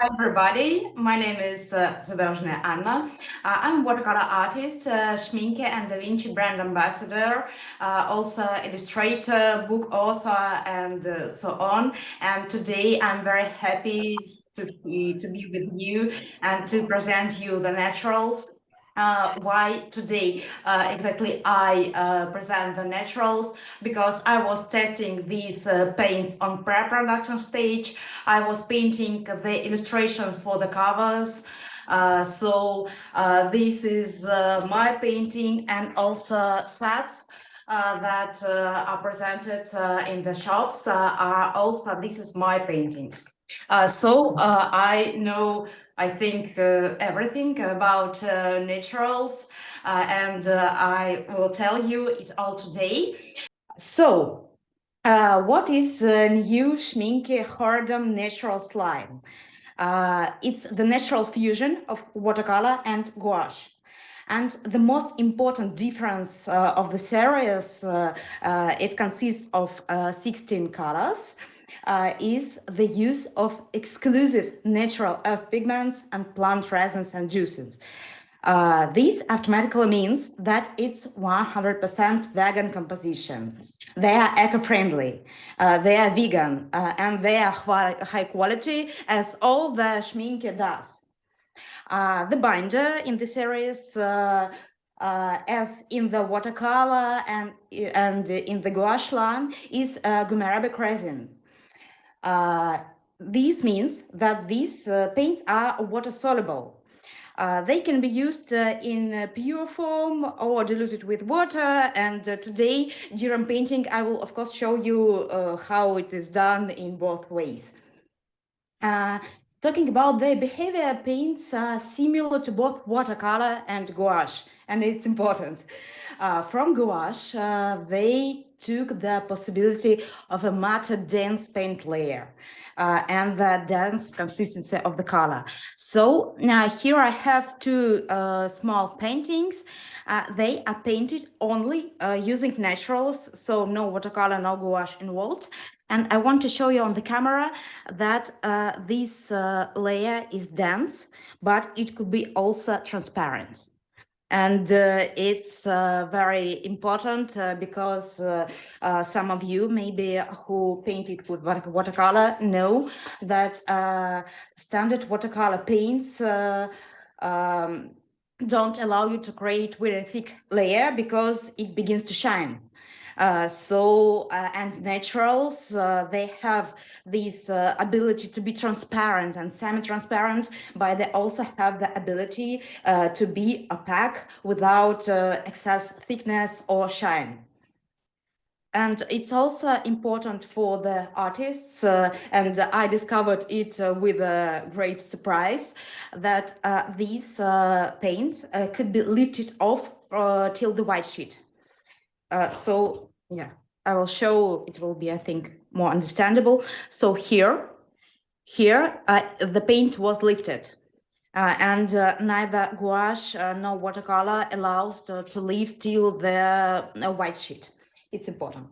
Hi everybody, my name is Anna. I'm watercolor artist, Schmincke and Da Vinci brand ambassador, also illustrator, book author, and so on. And today I'm very happy to be with you and to present you the naturals. Why today exactly I present the naturals? Because I was testing these paints on pre-production stage. I was painting the illustration for the covers. This is my painting, and also sets that are presented in the shops are also, this is my paintings. I know, I think, everything about naturals, and I will tell you it all today. What is new Schmincke Hardam Naturals line? It's the natural fusion of watercolor and gouache. And the most important difference of the series, it consists of 16 colors, is the use of exclusive natural earth pigments and plant resins and juices. This automatically means that it's 100% vegan composition. They are eco-friendly, they are vegan, and they are high quality, as all the Schmincke does. The binder in the series, as in the watercolor and in the gouache line, is gumarabic resin. This means that these paints are water soluble. They can be used in pure form or diluted with water. And today, during painting, I will of course show you how it is done in both ways. Talking about the behavior, paints are similar to both watercolor and gouache, and it's important. From gouache, they took the possibility of a matter dense paint layer and the dense consistency of the color. So now here I have two small paintings. They are painted only using naturals, so no watercolor, no gouache involved. And I want to show you on the camera that this layer is dense, but it could be also transparent. And it's very important because some of you maybe who painted with watercolor know that standard watercolor paints don't allow you to create very thick layer because it begins to shine. And naturals, they have this ability to be transparent and semi-transparent, but they also have the ability to be opaque without excess thickness or shine. And it's also important for the artists, and I discovered it with a great surprise, that these paints could be lifted off till the white sheet. Yeah, I will show, it will be, I think, more understandable. So here the paint was lifted. And neither gouache nor watercolor allows to lift till the white sheet. It's important.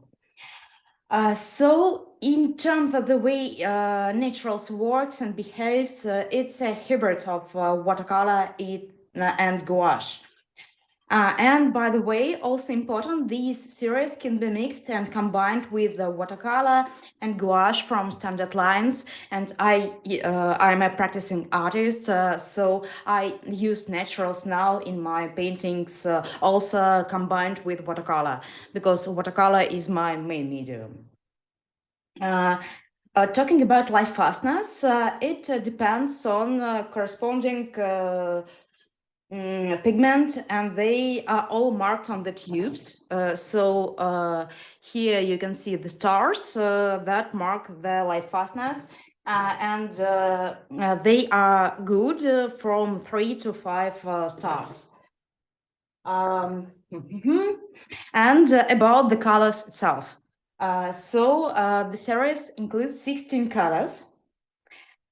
So in terms of the way naturals works and behaves, it's a hybrid of watercolor and gouache. And by the way, also important, these series can be mixed and combined with the watercolor and gouache from standard lines. And I'm a practicing artist, so I use naturals now in my paintings, also combined with watercolor, because watercolor is my main medium. Talking about light fastness, it depends on corresponding pigment, and they are all marked on the tubes. Here you can see the stars that mark the light fastness, and they are good from 3 to 5 stars. And about the colors itself. The series includes 16 colors.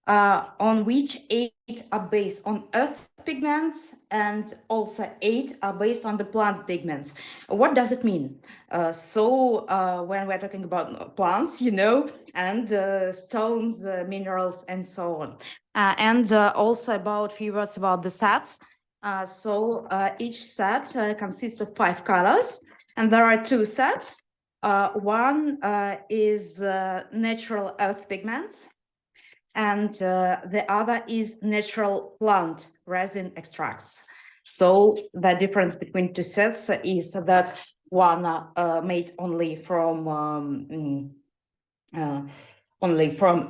on which 8 are based on earth pigments and also 8 are based on the plant pigments. What does it mean? When we're talking about plants, and stones, minerals, and so on. And also about few words about the sets. Each set consists of 5 colors, and there are 2 sets. One is natural earth pigments, and the other is natural plant resin extracts. So the difference between 2 sets is that one made only from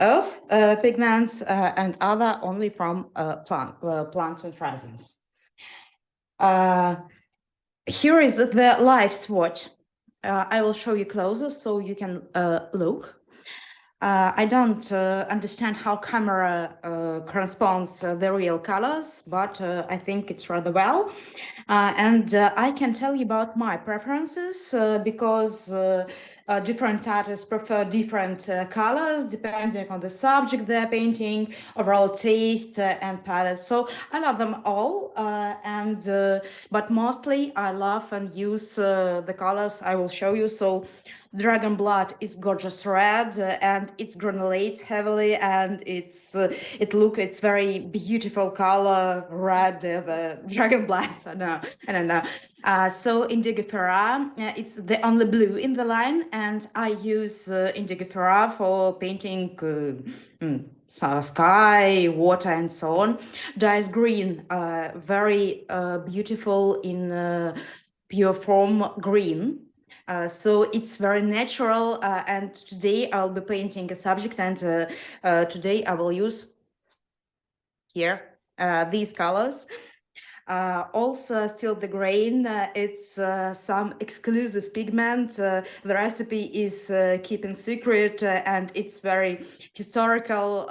earth pigments, and other only from plants and resins. Here is the live swatch. I will show you closer so you can look. I don't understand how camera corresponds the real colors, but I think it's rather well. And I can tell you about my preferences because different artists prefer different colors depending on the subject they're painting, overall taste and palette. So I love them all, but mostly I love and use the colors I will show you. So Dragon Blood is gorgeous red, and it granulates heavily, and it's very beautiful color red, the Dragon Blood. So no, I don't know. So Indigo Ferra, it's the only blue in the line, and I use Indigo Ferra for painting sky, water, and so on. Dyes green, very beautiful in pure form green. So it's very natural, and today I'll be painting a subject, and today I will use here these colors. Also, still the grain, it's some exclusive pigment. The recipe is keeping secret, and it's very historical,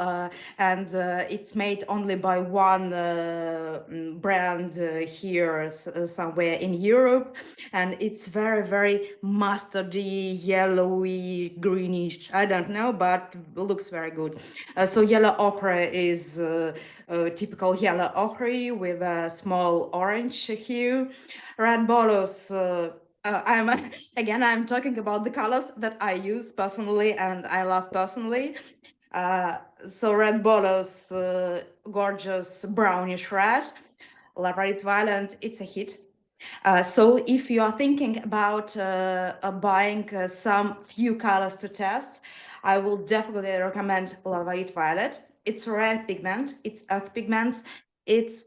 and it's made only by one brand here somewhere in Europe, and it's very, very mustardy, yellowy, greenish. I don't know, but looks very good. So yellow ochre is typical yellow ochre with a small orange hue. Red bolos, I'm talking about the colors that I use personally and I love personally. So red bolos, gorgeous brownish red. Labrador Violet, it's a hit. So if you are thinking about buying some few colors to test, I will definitely recommend Labrador Violet. It's a red pigment, it's earth pigments, it's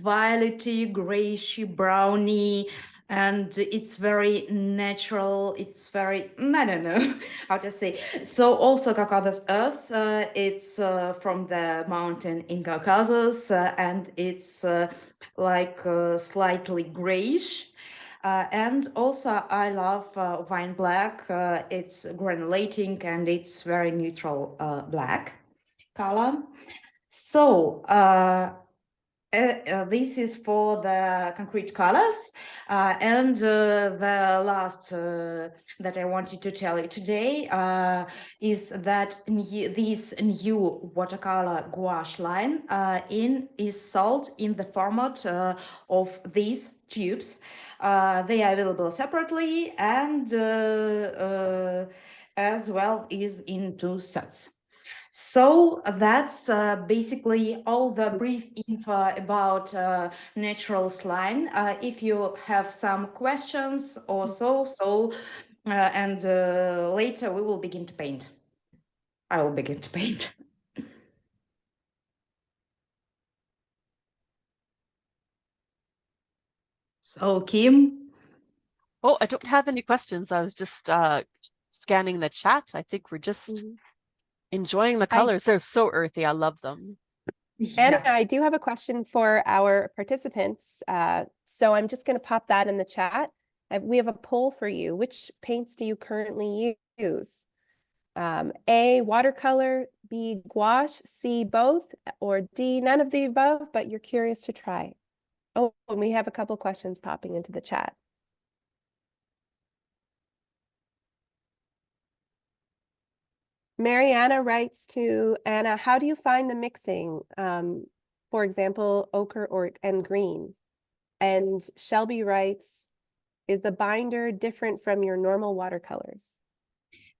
violety, grayish, browny, and it's very natural. It's very, I don't know how to say. So also Caucasus Earth, it's from the mountain in Caucasus, and it's slightly grayish. And also I love wine black. It's granulating and it's very neutral black color. So this is for the concrete colors, and the last that I wanted to tell you today is that this new watercolor gouache line is sold in the format of these tubes. They are available separately and as well as in 2 sets. So that's basically all the brief info about natural line. If you have some questions or and later we will begin to paint. I will begin to paint. So Kim? Oh, I don't have any questions. I was just scanning the chat. I think we're just enjoying the colors. They're so earthy. I love them. Anna, I do have a question for our participants. So I'm just going to pop that in the chat. We have a poll for you. Which paints do you currently use? A, watercolor, B, gouache, C, both, or D, none of the above, but you're curious to try. Oh, and we have a couple questions popping into the chat. Mariana writes to Anna, how do you find the mixing? For example, ochre and green. And Shelby writes, is the binder different from your normal watercolors?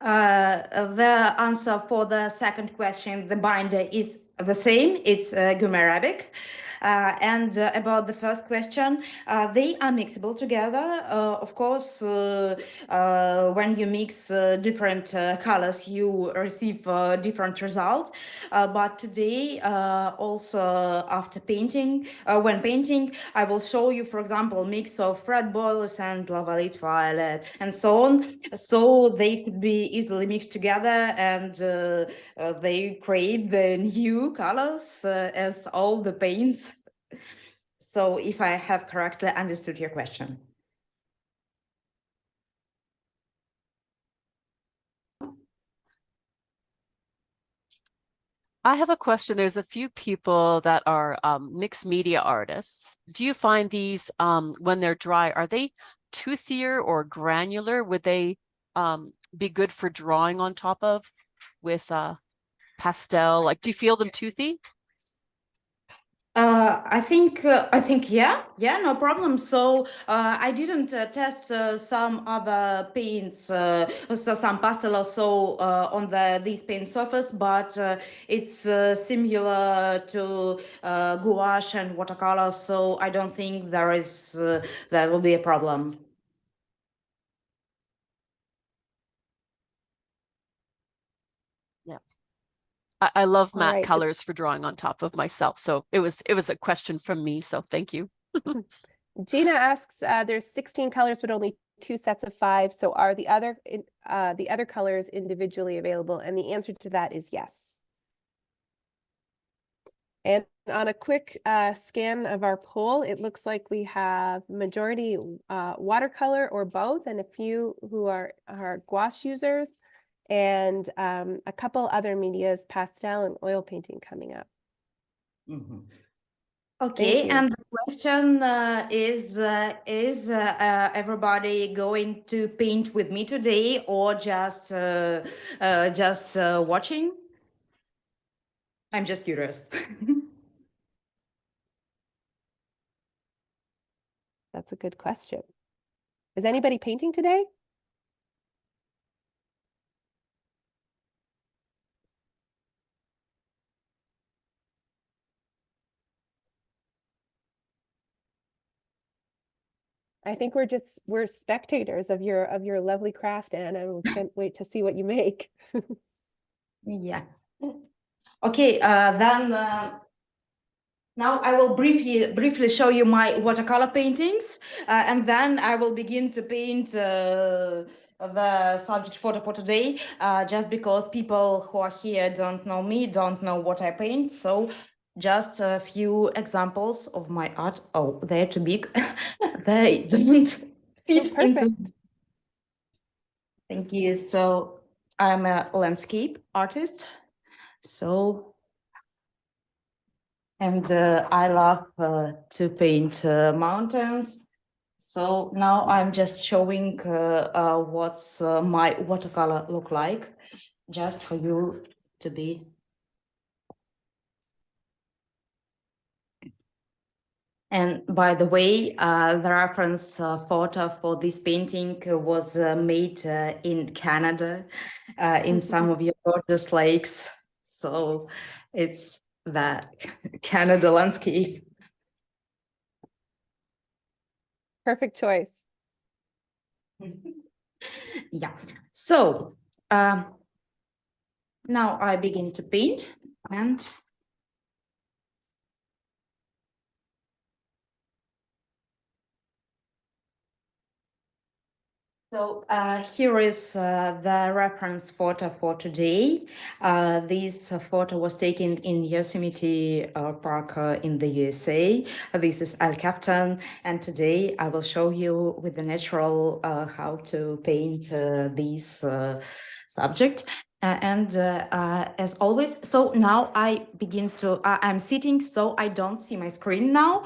The answer for the second question, the binder is the same. It's Gum Arabic. And about the first question, they are mixable together. Of course, when you mix different colors, you receive different result. But today, also after painting, when painting, I will show you, for example, mix of red boils and lavalite violet and so on. So they could be easily mixed together, and they create the new colors as all the paints. So if I have correctly understood your question. I have a question. There's a few people that are mixed media artists. Do you find these when they're dry, are they toothier or granular? Would they be good for drawing on top of with pastel? Like, do you feel them toothy? I think yeah, no problem. So I didn't test some other paints, so some pastel or so on this paint surface, but it's similar to gouache and watercolor. So I don't think there will be a problem. Yeah. I love matte right. colors for drawing on top of myself. So it was a question from me. So thank you. Gina asks, there's 16 colors, but only 2 sets of 5. So are the other colors individually available? And the answer to that is yes. And on a quick scan of our poll, it looks like we have majority watercolor or both, and a few who are gouache users, and a couple other medias, pastel and oil painting coming up. Mm-hmm. Okay, and the question is everybody going to paint with me today, or just watching? I'm just curious. That's a good question. Is anybody painting today? I think we're spectators of your lovely craft, Anna. We can't wait to see what you make. Yeah. Okay, then now I will briefly show you my watercolor paintings, and then I will begin to paint the subject photo for today, just because people who are here don't know me, don't know what I paint. So just a few examples of my art. Oh, they're too big. They don't fit into. Thank you. So I'm a landscape artist. So, and I love to paint mountains. So now I'm just showing what's my watercolor look like, just for you to be. And by the way, the reference photo for this painting was made in Canada, in some of your gorgeous lakes. So it's the Canada landscape. Perfect choice. Yeah. So now I begin to paint, and so here is the reference photo for today. This photo was taken in Yosemite Park in the USA. This is El Capitan, and today I will show you with the natural how to paint this subject. And as always, so now I begin to, I'm sitting, so I don't see my screen now.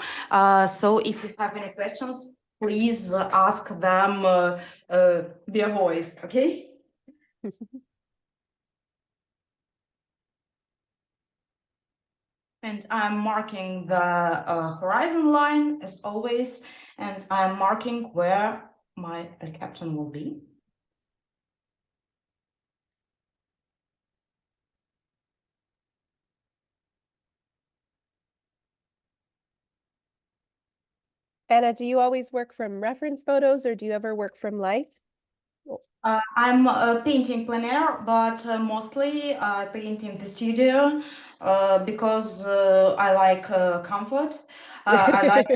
So if you have any questions, please ask them via voice, okay? And I'm marking the horizon line as always, and I'm marking where my caption will be. Anna, do you always work from reference photos or do you ever work from life? I'm painting plein air, but mostly I paint in the studio because I like comfort. I like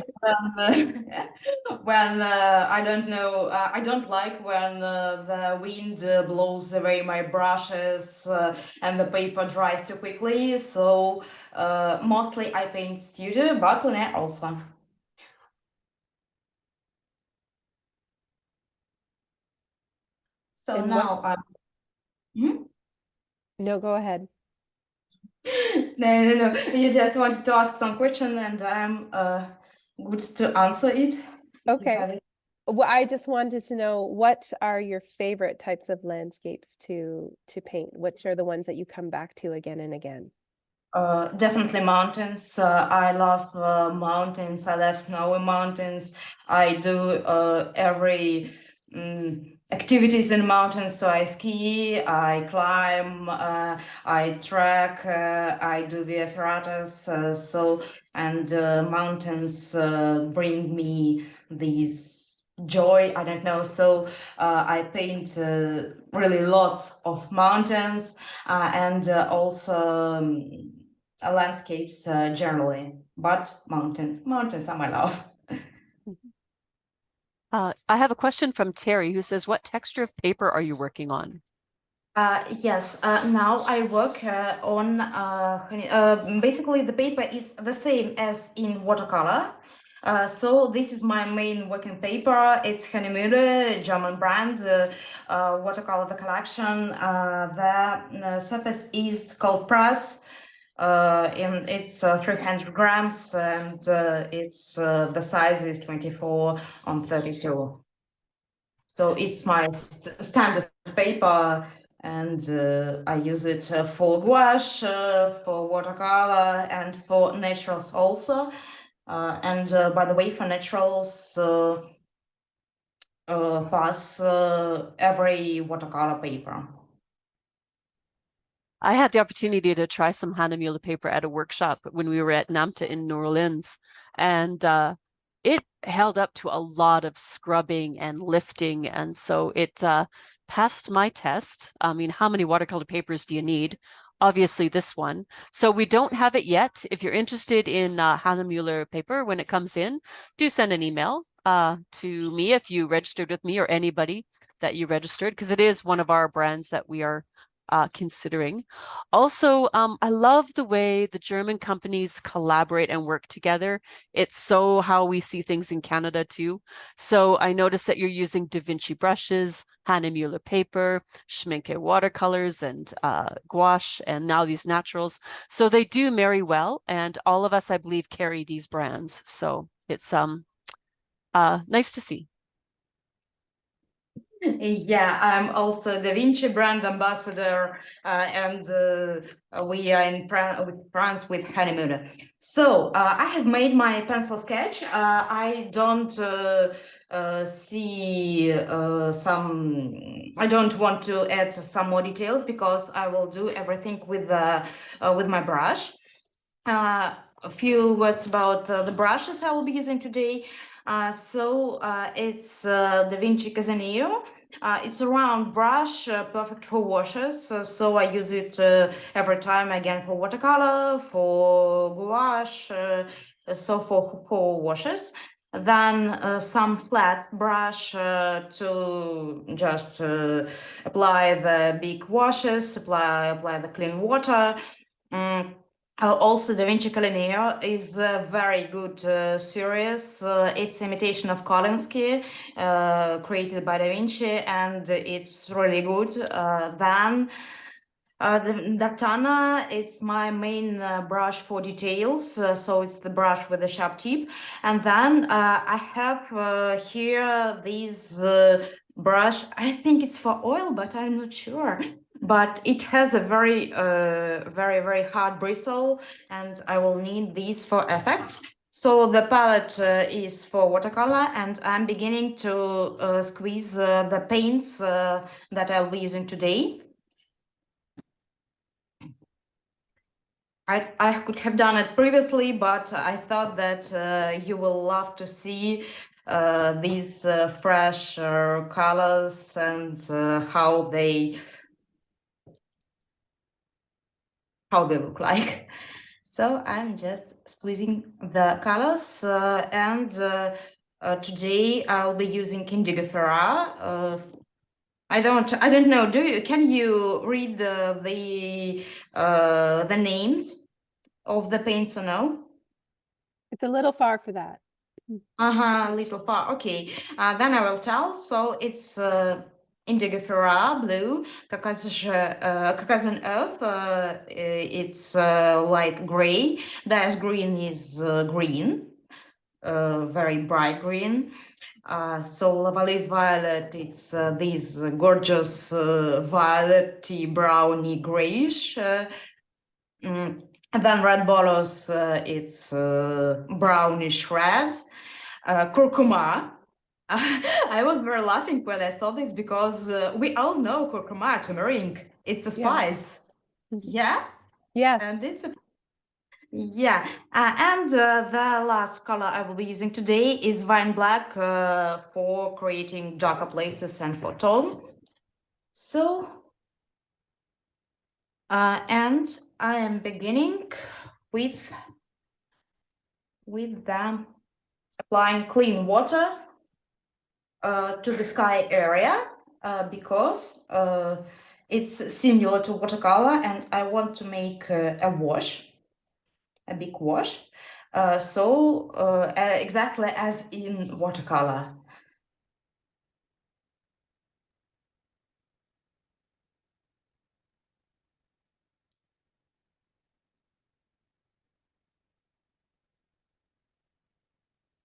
when I don't know, I don't like when the wind blows away my brushes and the paper dries too quickly. So mostly I paint studio, but plein air also. So And now I'm. Hmm? No, go ahead. No. You just wanted to ask some question, and I'm good to answer it. If you Okay. have it. Well, I just wanted to know, what are your favorite types of landscapes to paint? Which are the ones that you come back to again and again? Definitely mountains. I love mountains. I love snowy mountains. I do every activities in mountains. So I ski, I climb, I trek, I do the apparatus. And mountains bring me these joy. I don't know. So I paint really lots of mountains and also. Landscapes generally, but mountains are my love. I have a question from Terry who says, what texture of paper are you working on? Yes, now I work on basically the paper is the same as in watercolor. So this is my main working paper. It's Schmincke, German brand, watercolor the collection. The surface is called press. And it's 300 grams, and it's the size is 24 on 32. So it's my standard paper, and I use it for gouache, for watercolor, and for naturals also. And by the way, for naturals, pass every watercolor paper. I had the opportunity to try some Hahnemühle paper at a workshop when we were at NAMTA in New Orleans, and it held up to a lot of scrubbing and lifting, and so it passed my test. I mean, how many watercolor papers do you need? Obviously this one. So we don't have it yet. If you're interested in Hahnemühle paper when it comes in, do send an email to me if you registered with me, or anybody that you registered, because it is one of our brands that we are considering. Also, I love the way the German companies collaborate and work together. It's so how we see things in Canada too. So I noticed that you're using Da Vinci brushes, Hahnemühle paper, Schmincke watercolors, and gouache, and now these naturals. So they do marry well, and all of us, I believe, carry these brands. So it's nice to see. Yeah, I'm also Da Vinci brand ambassador, and we are in France with Hahnemühle. So I have made my pencil sketch. I don't see some. I don't want to add some more details because I will do everything with my brush. A few words about the brushes I will be using today. It's Da Vinci Casaneo. It's a round brush, perfect for washes. So I use it every time, again, for watercolor, for gouache, so for washes. Then some flat brush to just apply the big washes, apply the clean water. Also, Da Vinci Calineo is a very good series. It's imitation of Kolinsky, created by Da Vinci, and it's really good. Then the Dartana, it's my main brush for details, so it's the brush with the sharp tip. And then I have here these brush, I think it's for oil, but I'm not sure. but it has a very, very hard bristle, and I will need these for effects. So the palette is for watercolor, and I'm beginning to squeeze the paints that I'll be using today. I could have done it previously, but I thought that you will love to see these fresh colors and how they look like. So I'm just squeezing the colors, and today I'll be using Indigo Ferrara. I don't know. Can you read the names of the paints or no? It's a little far for that. Little far. Okay. Then I will tell. So it's Indigo Ferrara, blue, Caucasian earth. It's light gray. Dice green is green, very bright green. So Lavalier violet, it's these gorgeous violet-y, browny, grayish. And then red bolos, it's brownish red. Curcuma. I was very laughing when I saw this because we all know curcuma, turmeric. It's a spice. Yeah. Yes. And it's a and the last color I will be using today is wine black for creating darker places and for tone. So, and I am beginning with the applying clean water to the sky area because it's similar to watercolor, and I want to make a wash. A big wash, exactly as in watercolor.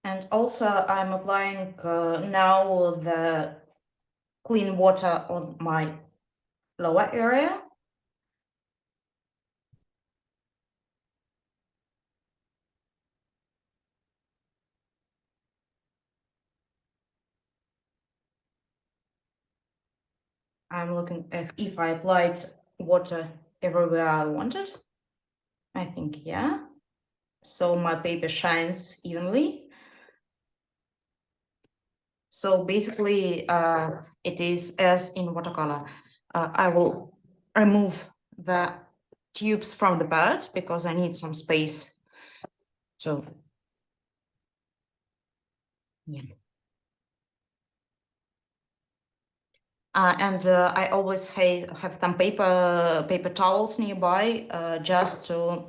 And also I'm applying now the clean water on my lower area. I'm looking if I applied water everywhere I wanted. I think, yeah. So my paper shines evenly. So basically, it is as in watercolor. I will remove the tubes from the palette because I need some space. So, yeah. And I always have some paper towels nearby, just to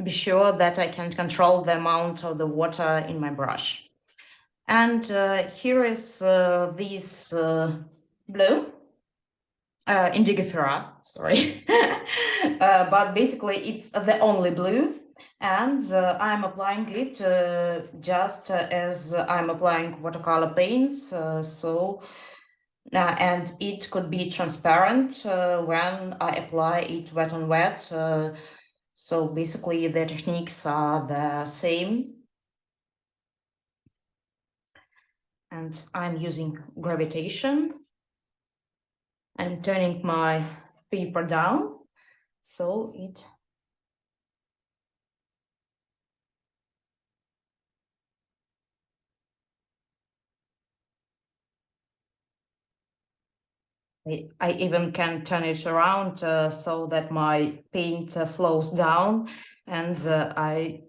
be sure that I can control the amount of the water in my brush. And here is this blue, Indigo Ferrara, sorry. But basically it's the only blue, and I'm applying it just as I'm applying watercolor paints. And it could be transparent when I apply it wet on wet. So basically the techniques are the same. And I'm using gravitation. I'm turning my paper down so it I even can turn it around so that my paint flows down, and I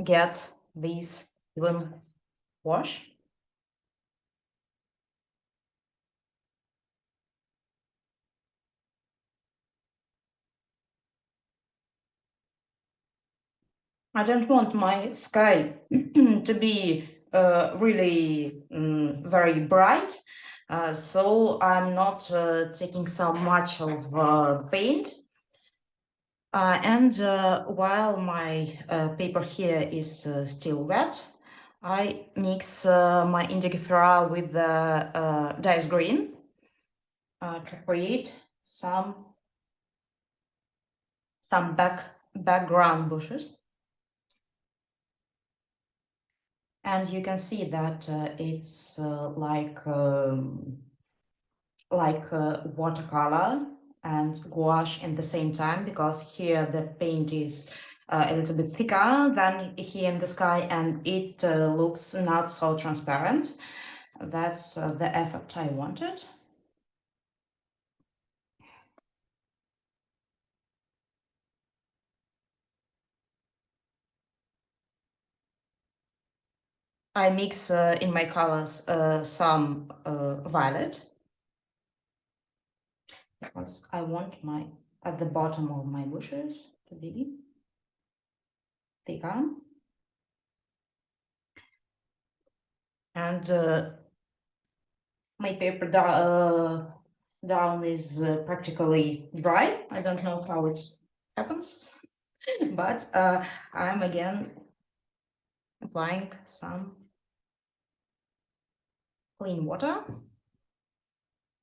get this even wash. I don't want my sky to be really very bright, so I'm not taking so much of paint. And while my paper here is still wet, I mix my Indigo Ferrara with the dice green. to create some background bushes. And you can see that it's like watercolor and gouache in the same time, because here the paint is a little bit thicker than here in the sky, and it looks not so transparent. That's the effect I wanted. I mix in my colors some violet, because I want at the bottom of my bushes to be thicker. And my paper down is practically dry. I don't know how it happens, but I'm again applying some clean water,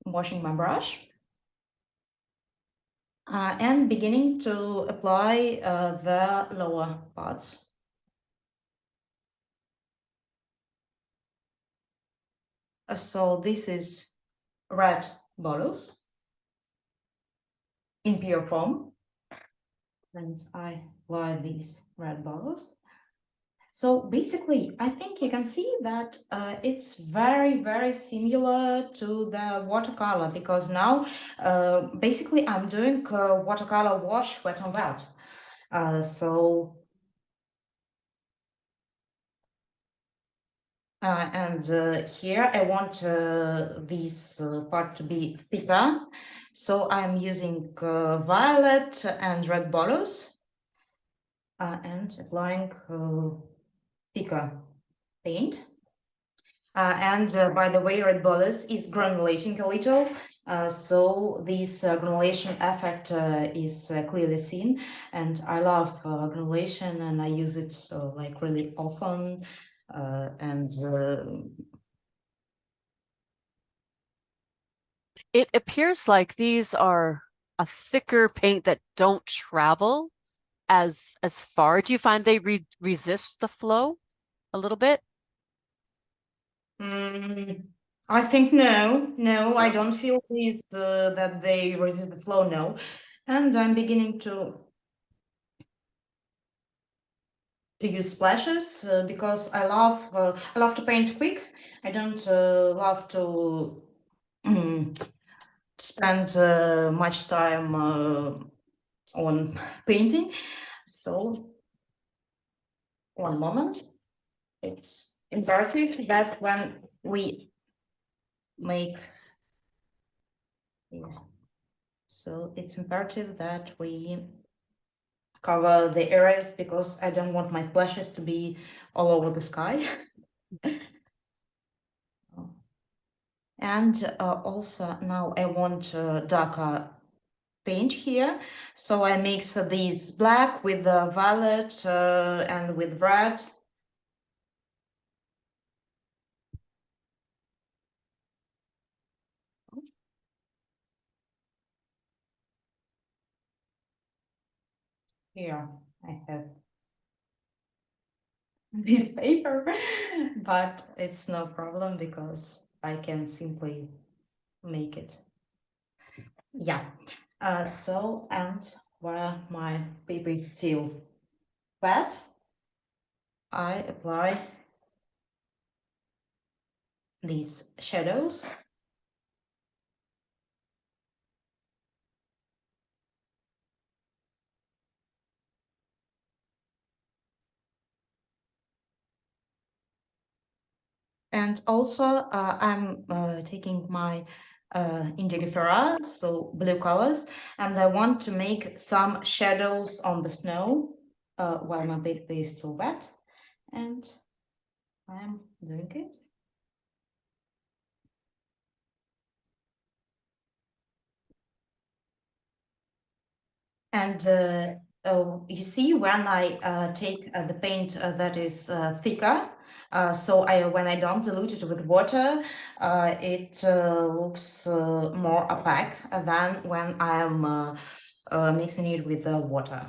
washing my brush, and beginning to apply the lower parts. So this is red bolus in pure form, and I apply these red bolus. So basically, I think you can see that it's very, very similar to the watercolor, because now basically I'm doing watercolor wash wet on wet. Here I want this part to be thicker, so I'm using violet and red bolus and applying thicker paint. By the way, red bolus is granulating a little, so this granulation effect is clearly seen, and I love granulation, and I use it like really often. It appears like these are a thicker paint that don't travel as far. Do you find they resist the flow a little bit? I think no, I don't feel these that they resist the flow, no. And I'm beginning to use splashes because I love to paint quick. I don't love to spend much time on painting. So one moment. It's imperative that when we make, so it's imperative that we cover the areas, because I don't want my splashes to be all over the sky. And also now I want darker paint here, so I mix these black with the violet and with red. Here I have this paper, but it's no problem because I can simply make it. Yeah. So, and while my paper is still wet, I apply these shadows. And also I'm taking my Indigifera, so blue colors, and I want to make some shadows on the snow while my paper is still wet, and I'm doing it. And you see, when I take the paint that is thicker, So when I don't dilute it with water, it looks more opaque than when I'm mixing it with the water.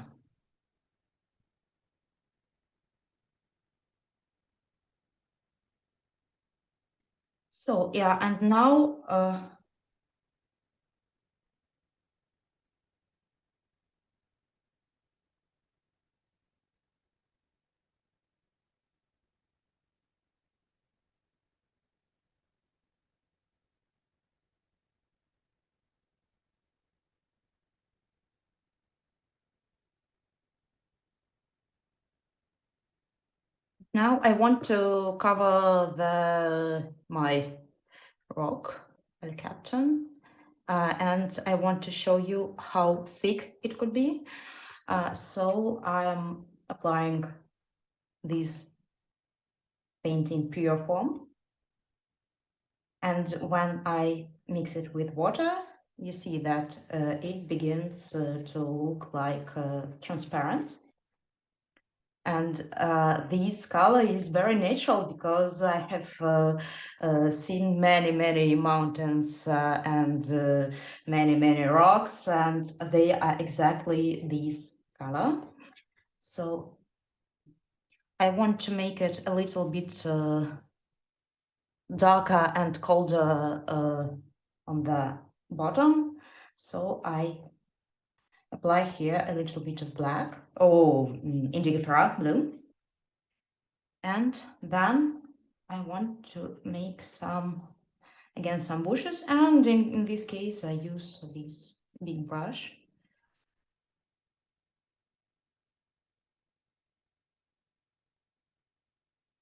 So yeah, and now now I want to cover my rock, El Captain, and I want to show you how thick it could be. So I'm applying this paint in pure form. And when I mix it with water, you see that it begins to look like transparent. And this color is very natural because I have seen many mountains and many rocks, and they are exactly this color. So I want to make it a little bit darker and colder on the bottom. So I apply here a little bit of black or indigo blue. And then I want to make some bushes, and in this case I use this big brush.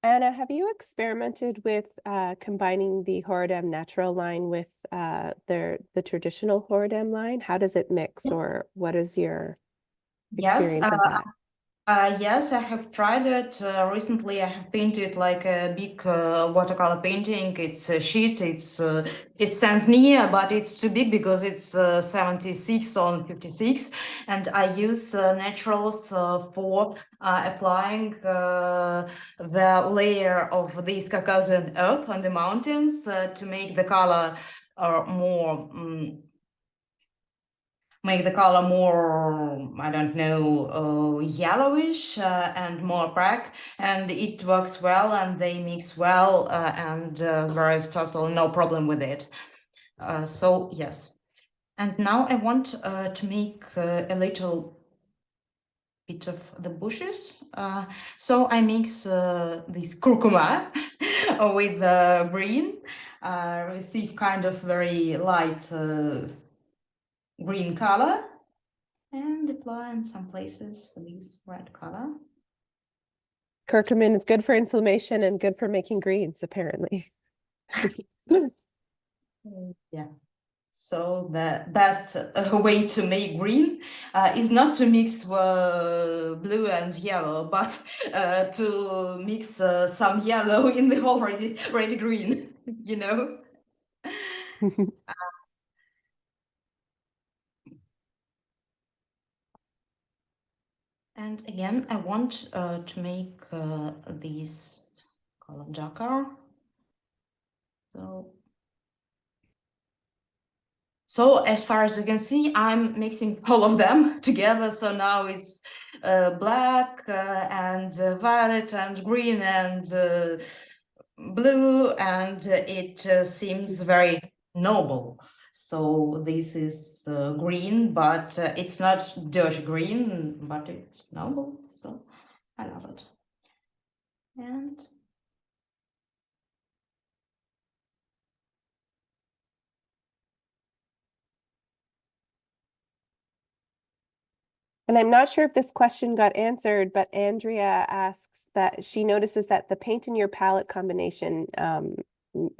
Anna, have you experimented with combining the Horadam Natural line with the traditional Horadam line? How does it mix, or what is your experience of that? Yes, I have tried it recently. I have painted like a big watercolor painting. It's a sheet. It stands near, but it's too big because it's 76 on 56, and I use naturals for applying the layer of this Caucasian earth on the mountains to make the color more. Make the color more, I don't know, yellowish and more opaque, and it works well, and they mix well, and there is totally no problem with it. So yes, and now I want to make a little bit of the bushes. So I mix this curcuma with green, receive kind of very light green color, and apply in some places this red color. Curcumin is good for inflammation and good for making greens, apparently. Yeah. So the best way to make green is not to mix blue and yellow, but to mix some yellow in the already green, you know? And again, I want to make this color darker. So as far as you can see, I'm mixing all of them together. So now it's black and violet and green and blue, and it seems very noble. So this is green, but it's not dirty green, but it's noble. So I love it. And I'm not sure if this question got answered, but Andrea asks that she notices that the paint in your palette combination,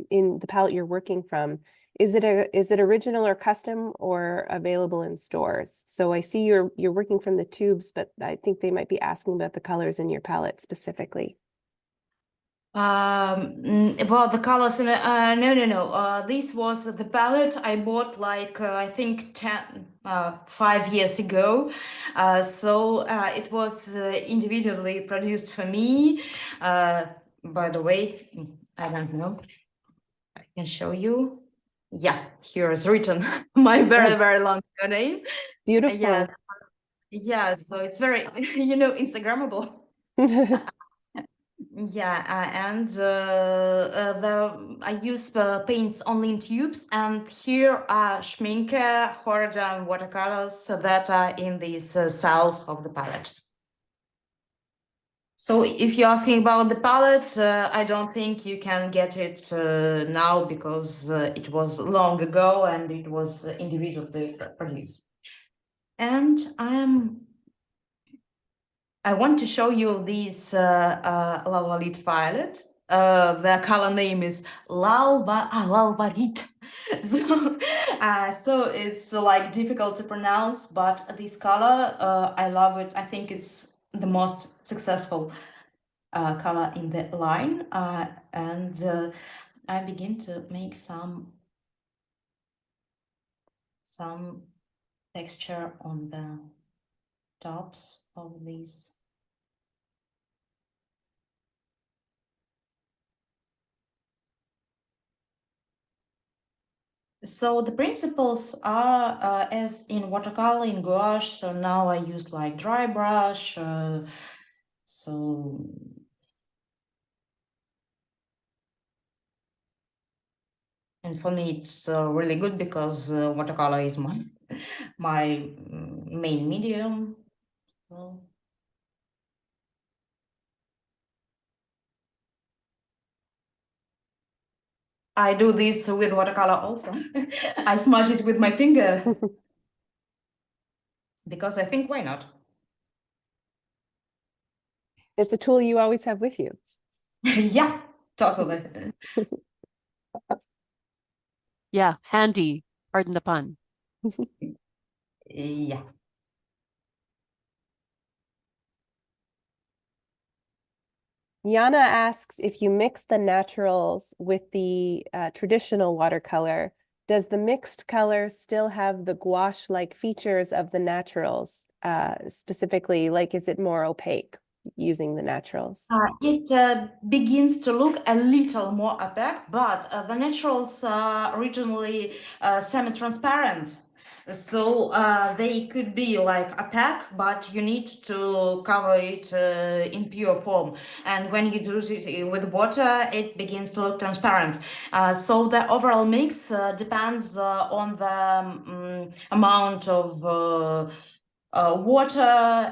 in the palette you're working from, is it original or custom or available in stores? So I see you're working from the tubes, but I think they might be asking about the colors in your palette specifically. Well, the colors in no. This was the palette I bought like I think 5 years ago. So it was individually produced for me. by the way, I don't know, I can show you. Yeah, here is written my very, very long name. Beautiful. Yeah, yeah, so it's very, Instagrammable. Yeah, I use paints only in tubes, and here are Schmincke watercolors that are in these cells of the palette. So if you're asking about the palette, I don't think you can get it now because it was long ago and it was individually produced. And I want to show you this Lalvarit violet. The color name is Lalvarit. So it's like difficult to pronounce, but this color, I love it. I think it's the most successful color in the line. And I begin to make some texture on the tops of these. So the principles are as in watercolor, in gouache. So now I use like dry brush. So and for me it's really good because watercolor is my main medium. So. I do this with watercolor also. I smudge it with my finger because I think, why not? It's a tool you always have with you. Yeah, totally. Yeah, handy, pardon the pun. Yeah. Yana asks if you mix the naturals with the traditional watercolor, does the mixed color still have the gouache-like features of the naturals? Specifically, like, is it more opaque using the naturals? It begins to look a little more opaque, but the naturals are originally semi-transparent. So they could be like opaque, but you need to cover it in pure form. And when you do it with water, it begins to look transparent. So the overall mix depends on the amount of water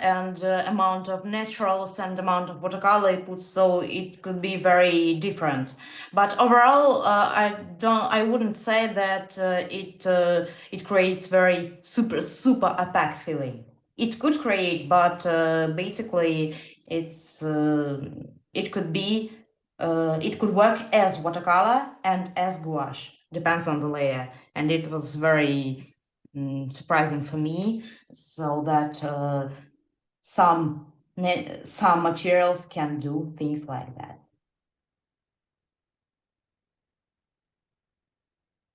and amount of naturals and amount of watercolor it puts, so it could be very different. But overall, I wouldn't say that it creates very super opaque feeling. It could create, but basically it could be it could work as watercolor and as gouache, depends on the layer. And it was very surprising for me, so that some materials can do things like that.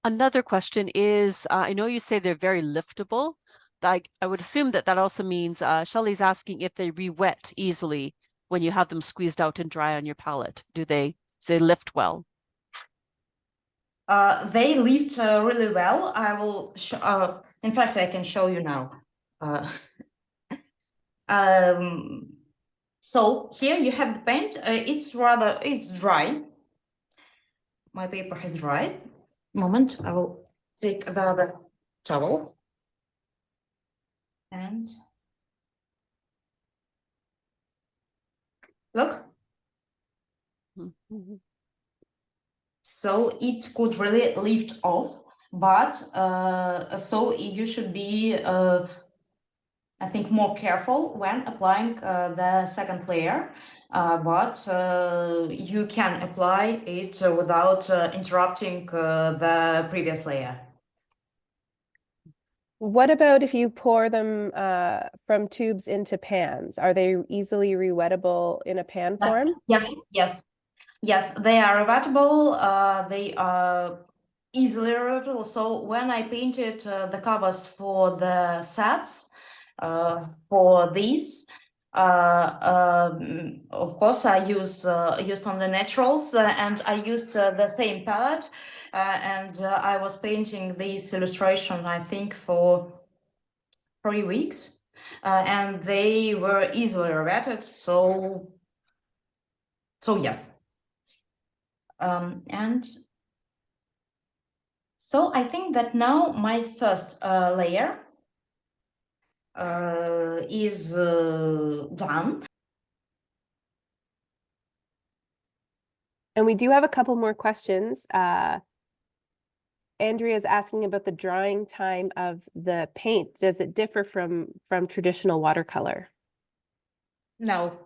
Another question is, I know you say they're very liftable. I would assume that that also means Shelley's asking if they re-wet easily when you have them squeezed out and dry on your palette. Do they lift well? They lift really well. I will in fact, I can show you now. So here you have the paint. It's dry. My paper has dried. Moment, I will take the other towel and look. Mm-hmm. So it could really lift off, but so you should be, I think, more careful when applying the second layer. But you can apply it without interrupting the previous layer. What about if you pour them from tubes into pans? Are they easily rewettable in a pan form? Yes, they are rewettable. They are easily rewettable. So when I painted the covers for the sets for these, Of course, I used only naturals, and I used the same palette, and I was painting this illustration, I think, for 3 weeks, and they were easily revetted. So yes, and so I think that now my first layer is done. And we do have a couple more questions. Andrea is asking about the drying time of the paint. Does it differ from traditional watercolor? No,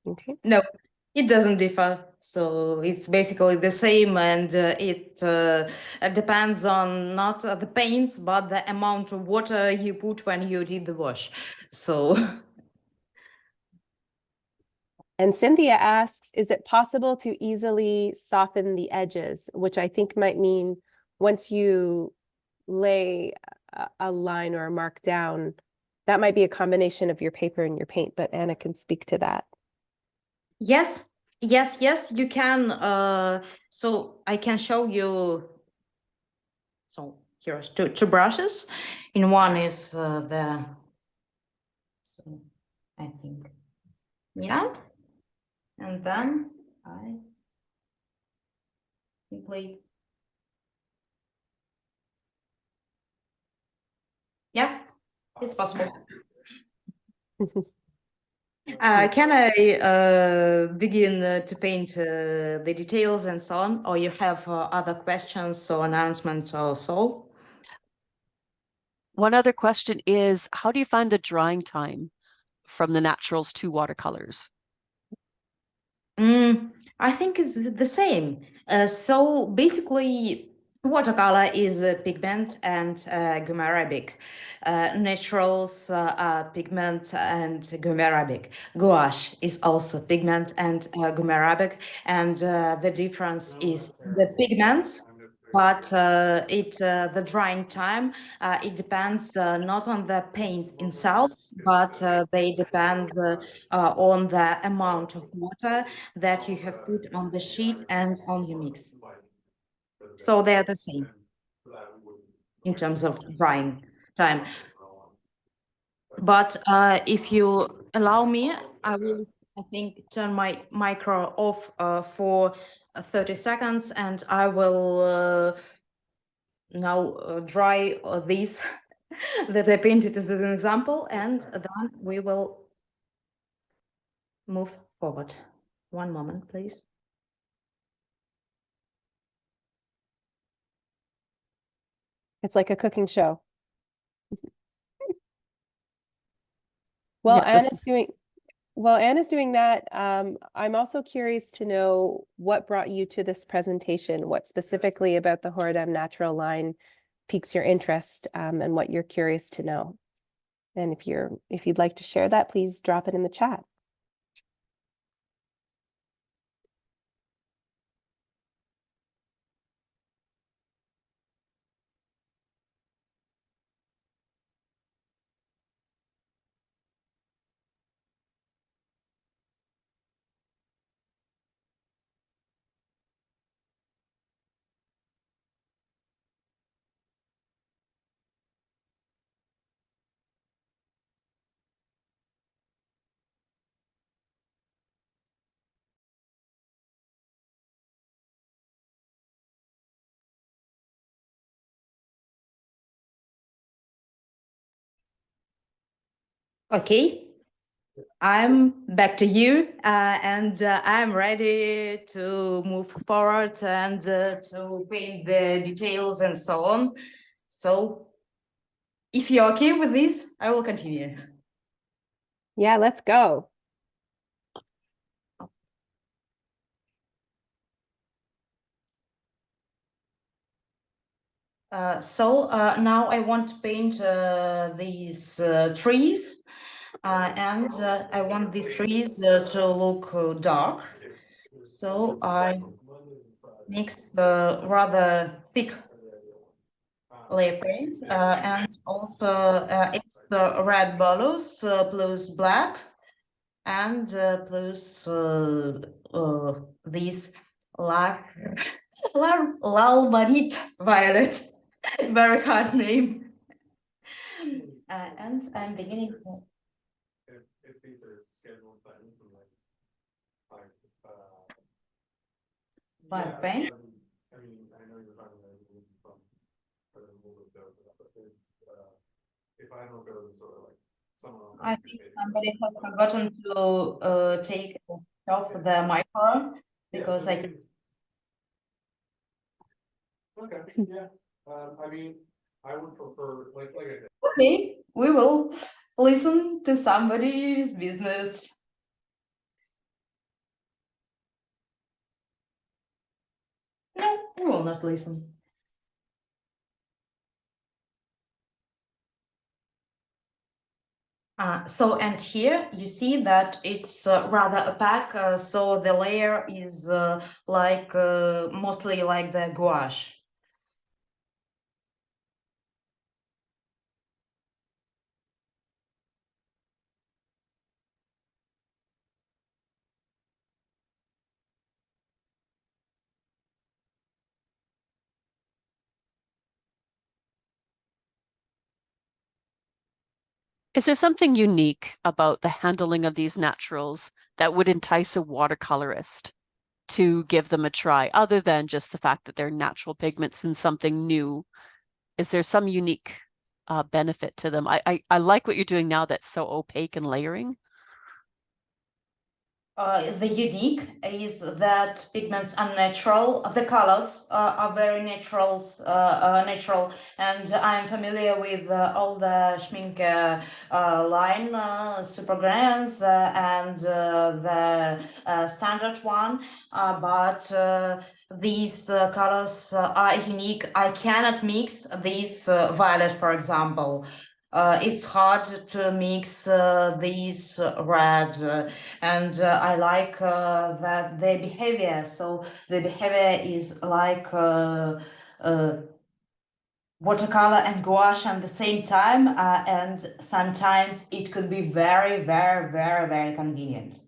Okay. no, it doesn't differ. So it's basically the same, and it depends on not the paints, but the amount of water you put when you did the wash. So. And Cynthia asks, is it possible to easily soften the edges? Which I think might mean once you lay a line or a mark down, that might be a combination of your paper and your paint, but Anna can speak to that. Yes, you can. So I can show you. So here's two brushes. In one is the, I think, yeah. And then I simply, yeah, it's possible. Can I begin to paint the details and so on, or you have other questions or announcements or so? One other question is, how do you find the drying time from the naturals to watercolors? I think it's the same. So basically, watercolor is a pigment and gum-arabic. Naturals are pigment and gum-arabic. Gouache is also pigment and gum-arabic, and the difference is the pigments. But the drying time, it depends not on the paint itself, but they depend on the amount of water that you have put on the sheet and on your mix. So they're the same in terms of drying time. But if you allow me, I will, I think, turn my micro off for 30 seconds, and I will now dry these that I painted as an example, and then we will move forward. One moment, please. It's like a cooking show. Well, Yes. Anna's doing that. I'm also curious to know what brought you to this presentation, what specifically about the Horadam Natural line piques your interest, and what you're curious to know. And if you'd like to share that, please drop it in the chat. Okay, I'm back to you, and I'm ready to move forward and to paint the details and so on. So if you're okay with this, I will continue. Yeah, let's go. So now I want to paint these trees, and I want these trees to look dark. So I mix rather thick layer paint, and also it's red bolus plus black, and plus this lalvanite violet, very hard name. And I'm beginning. If these are scheduled things and But paint. I mean, I know you're talking about from for the move of those, but it's if I don't go to sort of like someone else. I think somebody has forgotten to take off the micro because I can. Okay, yeah. I mean, I would prefer, like I said. Okay, we will listen to somebody's business. No, we will not listen. So, and here you see that it's rather opaque, so the layer is like mostly like the gouache. Is there something unique about the handling of these naturals that would entice a watercolorist to give them a try, other than just the fact that they're natural pigments and something new? Is there some unique benefit to them? I like what you're doing now that's so opaque and layering. The unique is that pigments are natural. The colors are very natural, and I'm familiar with all the Schmincke line, super grands and the standard one. But these colors are unique. I cannot mix these violet, for example. It's hard to mix these red, and I like that the behavior. So the behavior is like watercolor and gouache at the same time, and sometimes it could be very, very, very, very convenient.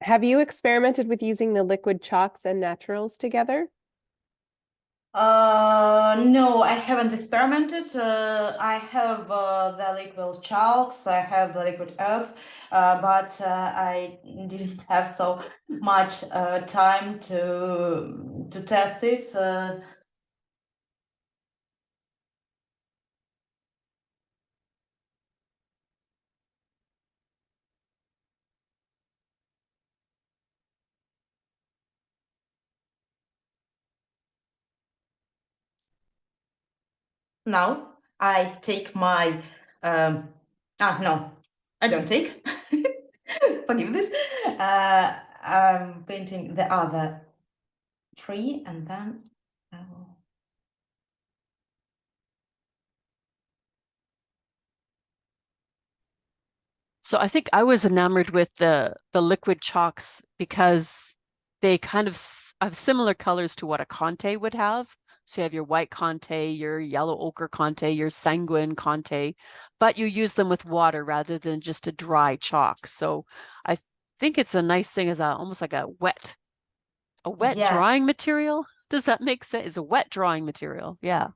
Have you experimented with using the liquid chalks and naturals together? No, I haven't experimented. I have the liquid chalks, I have the liquid earth, but I didn't have so much time to test it. Now I take my no, I don't take. Forgive this. I'm painting the other tree, and then I will. So I think I was enamored with the liquid chalks because they kind of have similar colors to what a Conte would have. So you have your white Conte, your yellow ochre Conte, your sanguine Conte, but you use them with water rather than just a dry chalk. So I think it's a nice thing as almost like a wet Yeah. drawing material. Does that make sense? It's a wet drawing material. Yeah.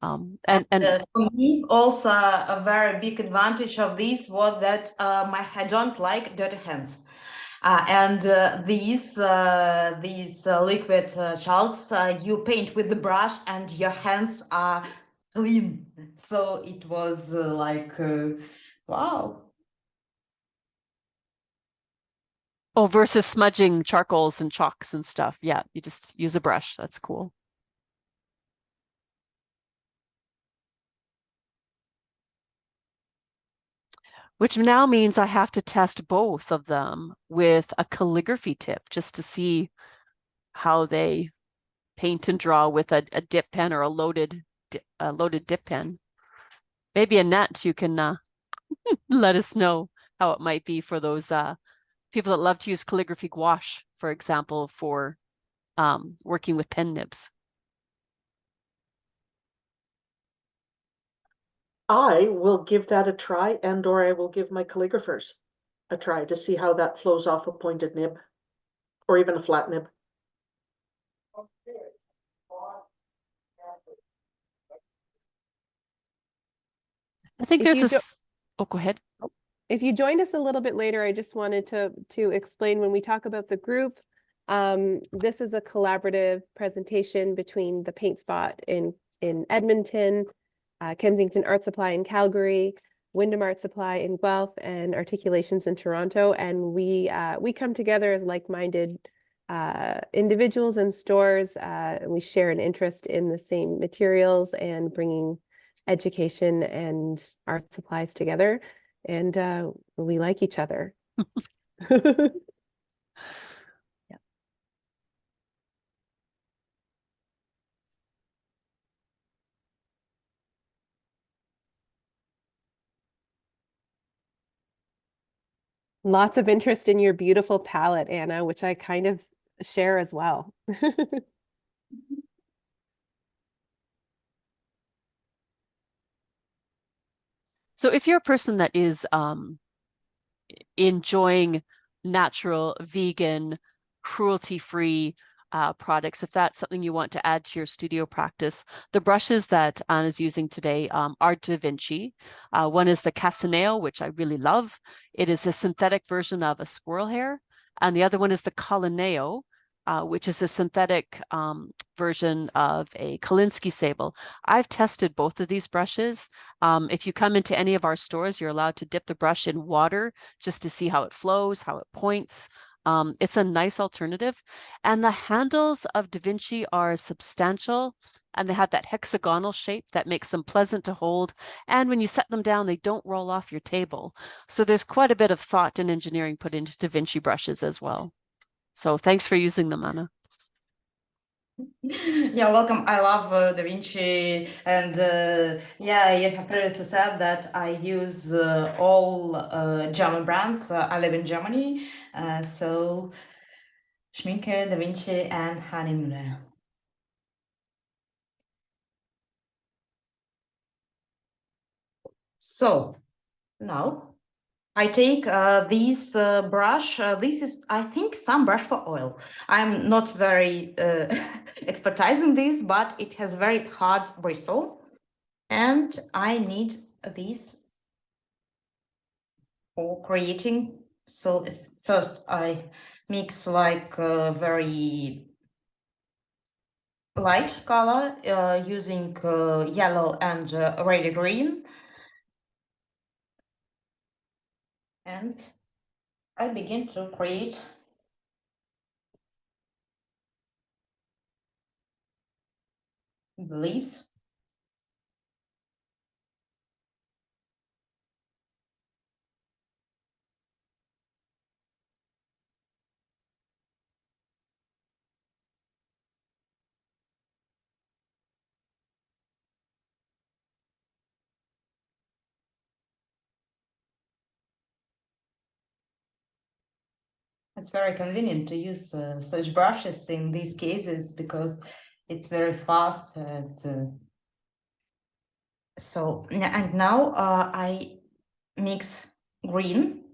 And For me, also a very big advantage of this was that I don't like dirty hands. And these liquid chalks you paint with the brush and your hands are clean. So it was wow. oh, versus smudging charcoals and chalks and stuff. Yeah, you just use a brush. That's cool. Which now means I have to test both of them with a calligraphy tip just to see how they paint and draw with a dip pen or a loaded dip pen. Maybe Annette, you can let us know how it might be for those people that love to use calligraphy gouache, for example, for working with pen nibs. I will give that a try, or I will give my calligraphers a try to see how that flows off a pointed nib or even a flat nib. I think If there's you a... Oh, go ahead. If you joined us a little bit later, I just wanted to explain when we talk about the group, this is a collaborative presentation between the Paint Spot in Edmonton, Kensington Art Supply in Calgary, Wyndham Art Supply in Guelph, and Articulations in Toronto. And we come together as like-minded individuals and stores. And we share an interest in the same materials and bringing education and art supplies together. And we like each other. Yeah. Lots of interest in your beautiful palette, Anna, which I kind of share as well. So if you're a person that is enjoying natural, vegan, cruelty-free products, if that's something you want to add to your studio practice, the brushes that Anna's using today are Da Vinci. One is the Castaneo, which I really love. It is a synthetic version of a squirrel hair. And the other one is the Colineo, which is a synthetic version of a Kolinsky sable. I've tested both of these brushes. If you come into any of our stores, you're allowed to dip the brush in water just to see how it flows, how it points. It's a nice alternative. And the handles of Da Vinci are substantial, and they have that hexagonal shape that makes them pleasant to hold. And when you set them down, they don't roll off your table. So there's quite a bit of thought and engineering put into Da Vinci brushes as well. So thanks for using them, Anna. Yeah, welcome. I love Da Vinci, and yeah, you have previously said that I use all German brands. I live in Germany, so Schmincke, Da Vinci, and Hahnemühle. So now I take this brush. This is, I think, some brush for oil. I'm not very expertise in this, but it has very hard bristle. And I need this for creating. So first I mix like a very light color using yellow and red green. And I begin to create the leaves. It's very convenient to use such brushes in these cases because it's very fast. So, and now I mix green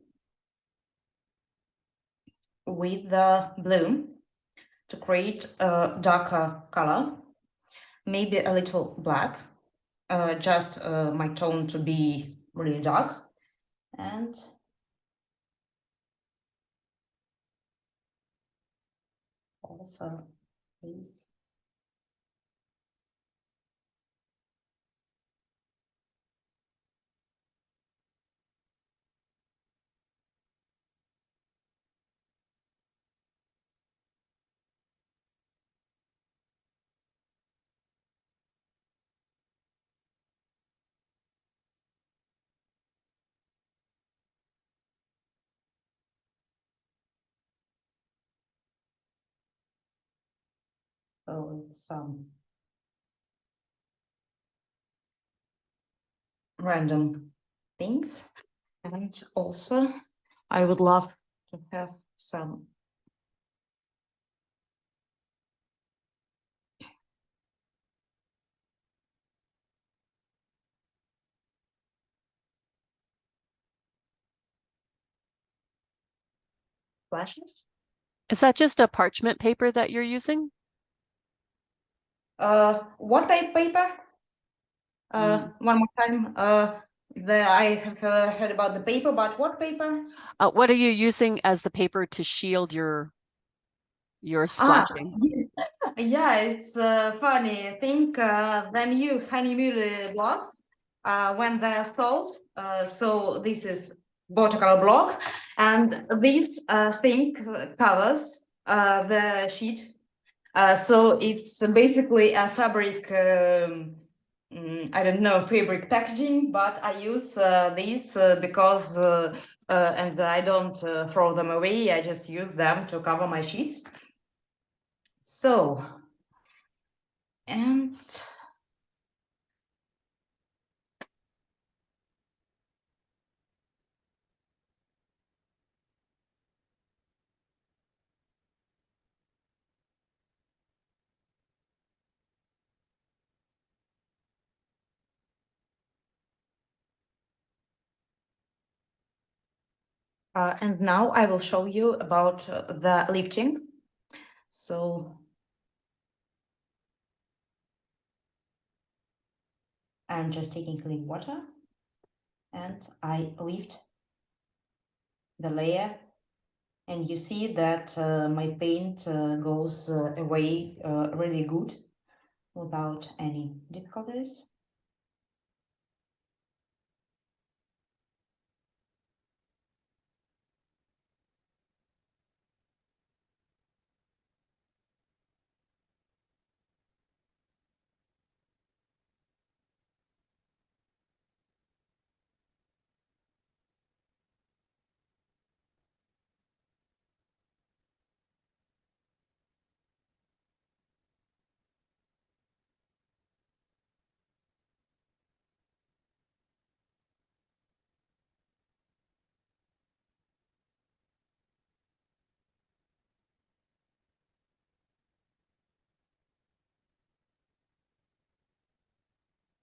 with the blue to create a darker color, maybe a little black, just my tone to be really dark. And also this. So some random things. And also I would love to have some flashes. Is that just a parchment paper that you're using? What type paper? One more time. I have heard about the paper, but what paper? What are you using as the paper to shield your splashing? Yeah, it's funny. I think the new honeymoon blocks, when they're sold, so this is Watercolor block, and this thing covers the sheet. So it's basically a fabric, I don't know, fabric packaging, but I use these because, and I don't throw them away, I just use them to cover my sheets. So, and now I will show you about the lifting. So I'm just taking clean water and I lift the layer, and you see that my paint goes away really good without any difficulties.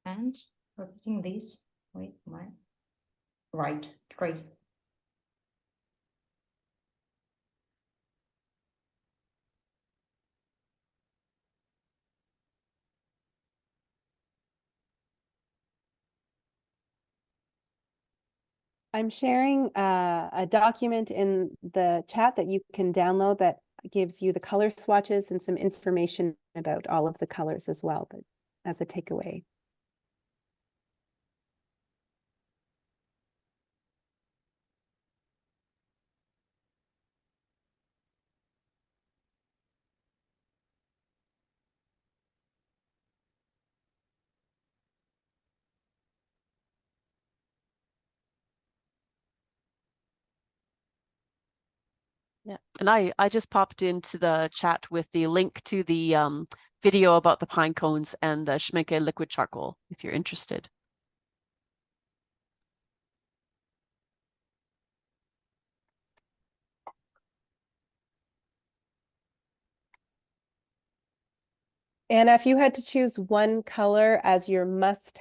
And repeating this with my right, great. I'm sharing a document in the chat that you can download that gives you the color swatches and some information about all of the colors as well, but as a takeaway. Yeah, and I just popped into the chat with the link to the video about the pine cones and the Schmincke liquid charcoal, if you're interested. Anna, if you had to choose one color as your must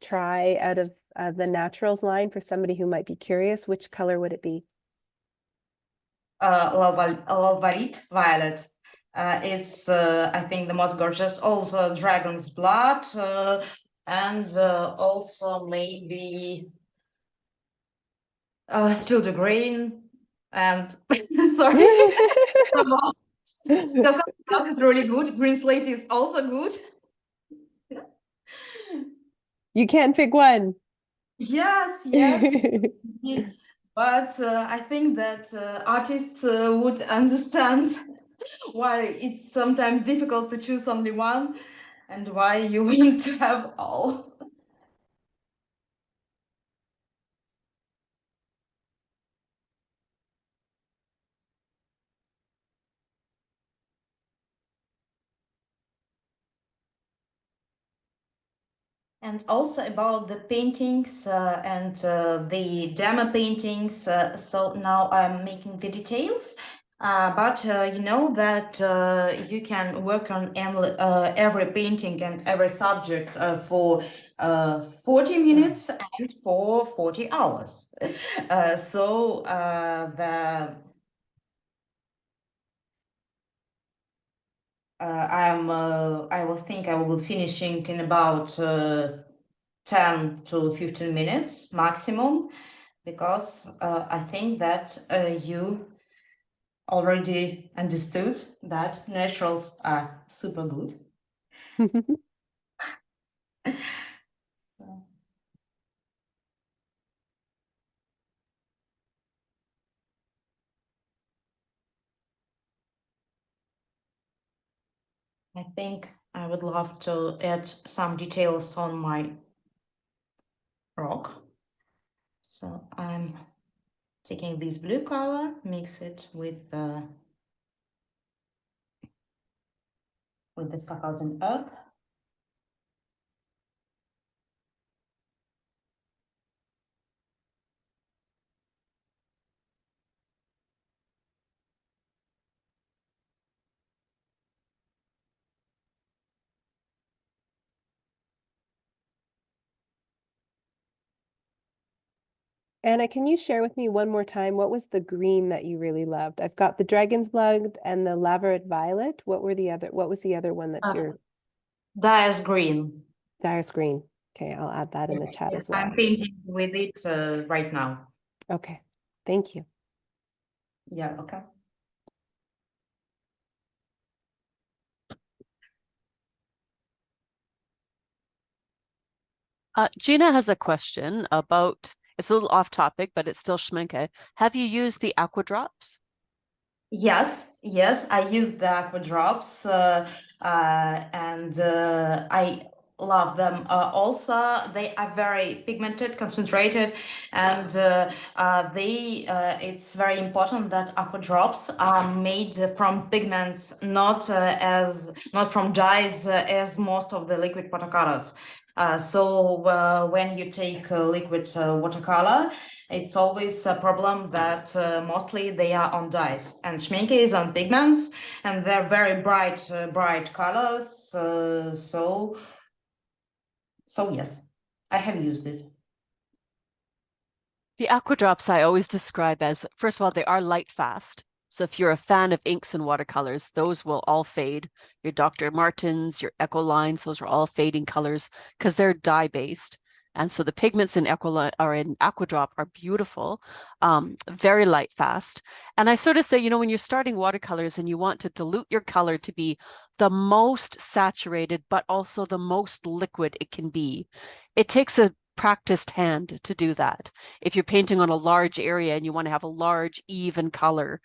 try out of the naturals line for somebody who might be curious, which color would it be? Lalvarit violet. It's I think the most gorgeous. Also dragon's blood, and also maybe still the green. And sorry, Stockholm is really good. Green slate is also good. You can't pick one. Yes, yes. But I think that artists would understand why it's sometimes difficult to choose only one and why you want to have all. And also about the paintings and the demo paintings. So now I'm making the details. But you know that you can work on every painting and every subject for 40 minutes and for 40 hours. So I will think I will be finishing in about 10 to 15 minutes maximum, because I think that you already understood that naturals are super good. So, I think I would love to add some details on my rock. So I'm taking this blue color, mix it with the Caucasian earth. Anna, can you share with me one more time, what was the green that you really loved? I've got the dragon's blood and the lavered violet. What was the other one that's your Dyes green. dyes green? Okay, I'll add that in the chat as well. I'm painting with it right now. Okay, thank you. Yeah, okay. Gina has a question about, it's a little off topic, but it's still Schmincke. Have you used the aqua drops? Yes, I use the aqua drops and I love them. Also, they are very pigmented, concentrated, and it's very important that aqua drops are made from pigments, not from dyes as most of the liquid watercolors. So when you take liquid watercolor, it's always a problem that mostly they are on dyes, and Schmincke is on pigments, and they're very bright colors. So yes, I have used it. The aqua drops I always describe as, first of all, they are light fast. So if you're a fan of inks and watercolors, those will all fade. Your Dr. Martens, your Echo lines, those are all fading colors because they're dye based. And so the pigments in aqua drop are beautiful, very light fast. And I sort of say, you know, when you're starting watercolors and you want to dilute your color to be the most saturated, but also the most liquid it can be, it takes a practiced hand to do that. If you're painting on a large area and you want to have a large, even color,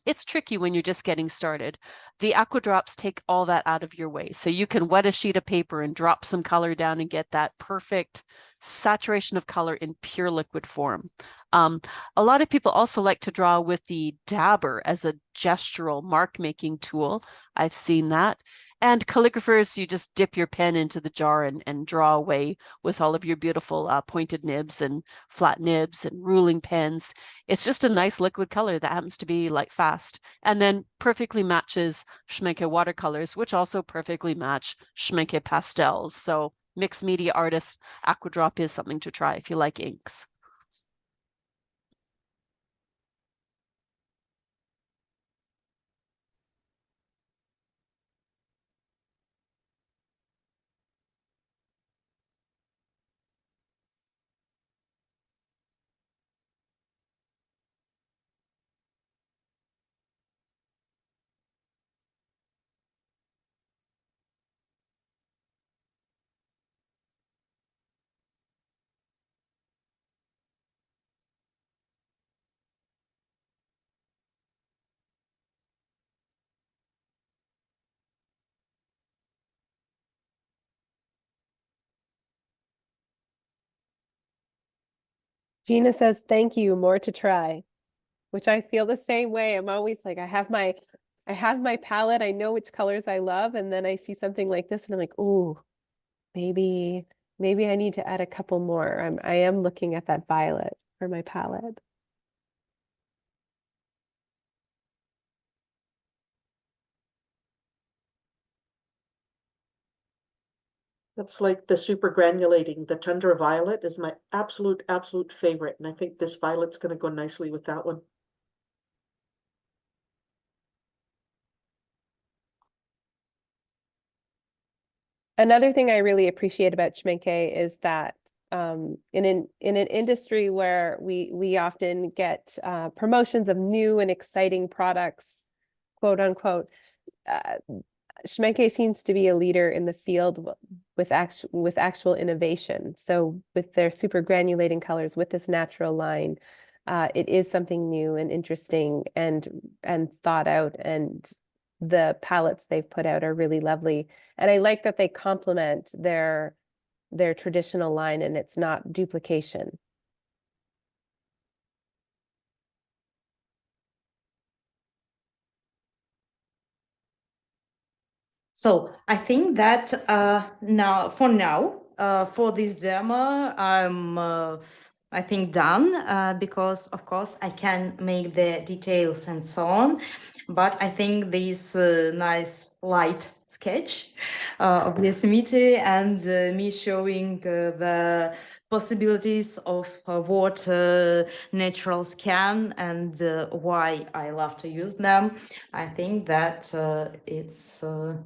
it's tricky when you're just getting started. The aqua drops take all that out of your way. So you can wet a sheet of paper and drop some color down and get that perfect saturation of color in pure liquid form. A lot of people also like to draw with the dabber as a gestural mark-making tool. I've seen that. And calligraphers, you just dip your pen into the jar and draw away with all of your beautiful pointed nibs and flat nibs and ruling pens. It's just a nice liquid color that happens to be light fast and then perfectly matches Schmincke watercolors, which also perfectly match Schmincke pastels. So mixed media artists, aqua drop is something to try if you like inks. Gina says, thank you, more to try, which I feel the same way. I'm always like, I have my palette, I know which colors I love, and then I see something like this and I'm like, ooh, maybe Maybe I need to add a couple more. I am looking at that violet for my palette. That's like the super granulating. The Tundra Violet is my absolute favorite. And I think this violet's going to go nicely with that one. Another thing I really appreciate about Schmincke is that in an industry where we often get promotions of new and exciting products, quote unquote, Schmincke seems to be a leader in the field with actual innovation. So with their super granulating colors, with this natural line, it is something new and interesting and thought out, and the palettes they've put out are really lovely. And I like that they complement their traditional line and it's not duplication. So I think that for this demo, I'm I think done because of course I can make the details and so on, but I think this nice light sketch of Yosemite and me showing the possibilities of what naturals can and why I love to use them. I think that it's so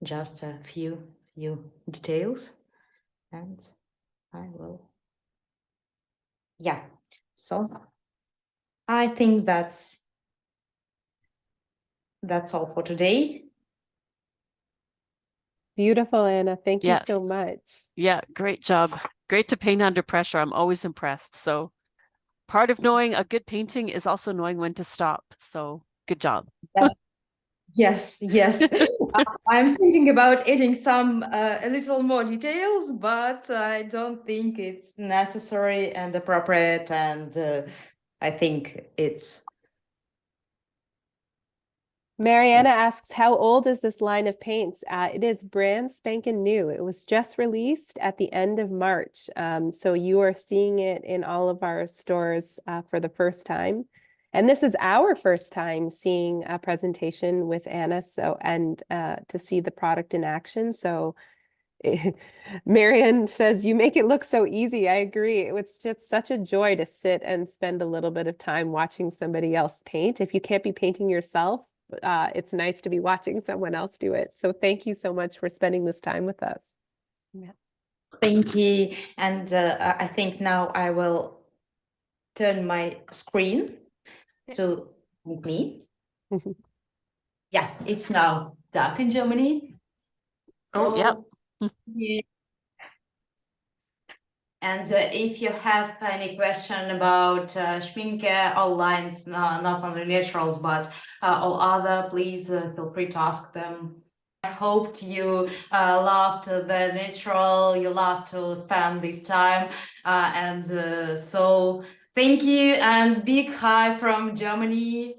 just a few details, and I will. Yeah, so I think that's all for today. Beautiful, Anna. Thank you Yeah. so much. Yeah, great job. Great to paint under pressure. I'm always impressed. So part of knowing a good painting is also knowing when to stop. So good job. Yes. I'm thinking about adding some a little more details, but I don't think it's necessary and appropriate, and I think it's. Mariana asks, how old is this line of paints? It is brand spanking new. It was just released at the end of March. So you are seeing it in all of our stores for the first time. And this is our first time seeing a presentation with Anna, and to see the product in action. So Marian says, you make it look so easy. I agree. It's just such a joy to sit and spend a little bit of time watching somebody else paint. If you can't be painting yourself, it's nice to be watching someone else do it. So thank you so much for spending this time with us. Yeah. Thank you. And I think now I will turn my screen to me. Yeah, it's now dark in Germany. Oh, yeah. Yeah. And if you have any question about Schmincke, all lines, not only naturals, but all other, please feel free to ask them. I hoped you loved the natural, you loved to spend this time. So thank you and big hi from Germany.